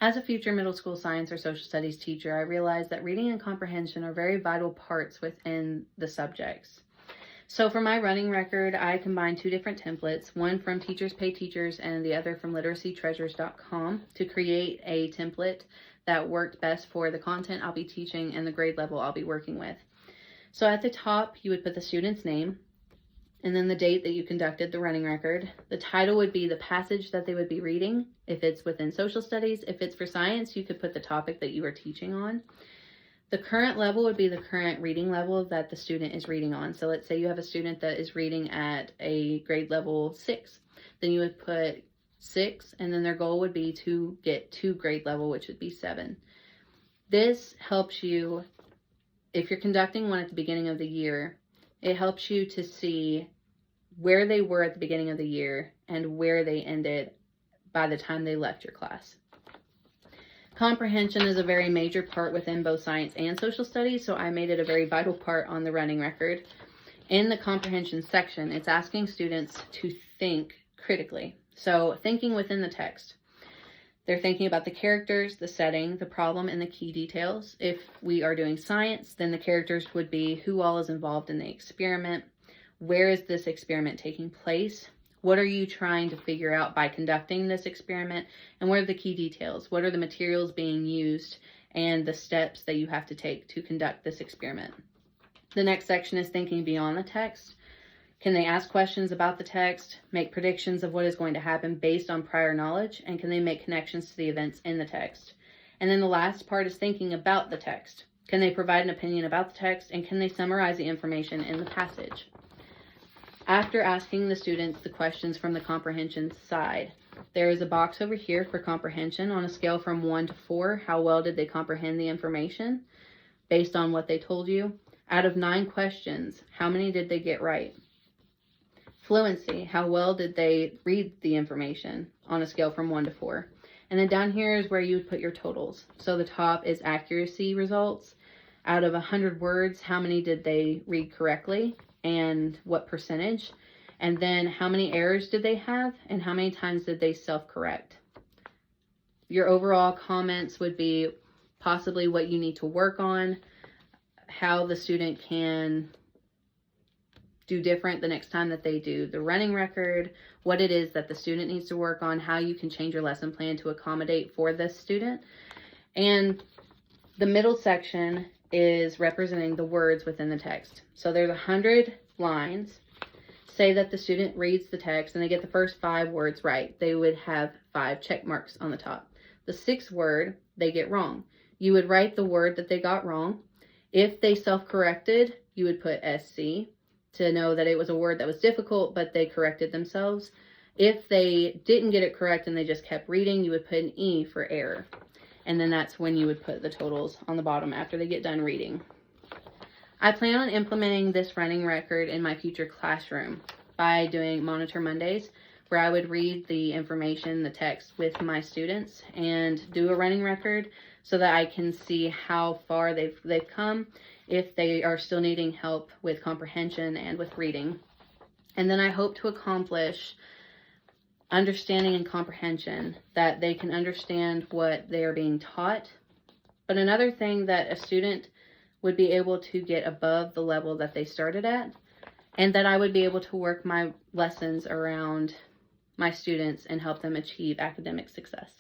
As a future middle school science or social studies teacher, I realized that reading and comprehension are very vital parts within the subjects. So for my running record, I combined two different templates, one from Teachers Pay Teachers and the other from literacytreasures.com to create a template that worked best for the content I'll be teaching and the grade level I'll be working with. So at the top, you would put the student's name, and then the date that you conducted the running record. The title would be the passage that they would be reading. If it's within social studies, if it's for science, you could put the topic that you are teaching on. The current level would be the current reading level that the student is reading on. So let's say you have a student that is reading at a grade level 6. Then you would put 6, and then their goal would be to get to grade level, which would be 7. This helps you, if you're conducting one at the beginning of the year, it helps you to see where they were at the beginning of the year and where they ended by the time they left your class. Comprehension is a very major part within both science and social studies, so I made it a very vital part on the running record. In the comprehension section, it's asking students to think critically. So thinking within the text. They're thinking about the characters, the setting, the problem, and the key details. If we are doing science, then the characters would be who all is involved in the experiment. Where is this experiment taking place? What are you trying to figure out by conducting this experiment? And what are the key details? What are the materials being used and the steps that you have to take to conduct this experiment? The next section is thinking beyond the text. Can they ask questions about the text, make predictions of what is going to happen based on prior knowledge, and can they make connections to the events in the text? And then the last part is thinking about the text. Can they provide an opinion about the text, and can they summarize the information in the passage? After asking the students the questions from the comprehension side, there is a box over here for comprehension on a scale from 1 to 4. How well did they comprehend the information based on what they told you? Out of 9 questions, how many did they get right? Fluency, how well did they read the information on a scale from 1 to 4? And then down here is where you would put your totals. So the top is accuracy results. Out of 100 words, how many did they read correctly and what percentage? And then how many errors did they have and how many times did they self-correct? Your overall comments would be possibly what you need to work on, how the student can do different the next time that they do the running record, what it is that the student needs to work on, how you can change your lesson plan to accommodate for this student. And the middle section is representing the words within the text. So there's 100 lines. Say that the student reads the text and they get the first 5 words right. They would have 5 check marks on the top. The 6th word they get wrong. You would write the word that they got wrong. If they self-corrected, you would put SC to know that it was a word that was difficult, but they corrected themselves. If they didn't get it correct and they just kept reading, you would put an E for error. And then that's when you would put the totals on the bottom after they get done reading. I plan on implementing this running record in my future classroom by doing Monitor Mondays, where I would read the information, the text with my students and do a running record so that I can see how far they've come, if they are still needing help with comprehension and with reading. And then I hope to accomplish understanding and comprehension, that they can understand what they are being taught. But another thing, that a student would be able to get above the level that they started at, and that I would be able to work my lessons around my students and help them achieve academic success.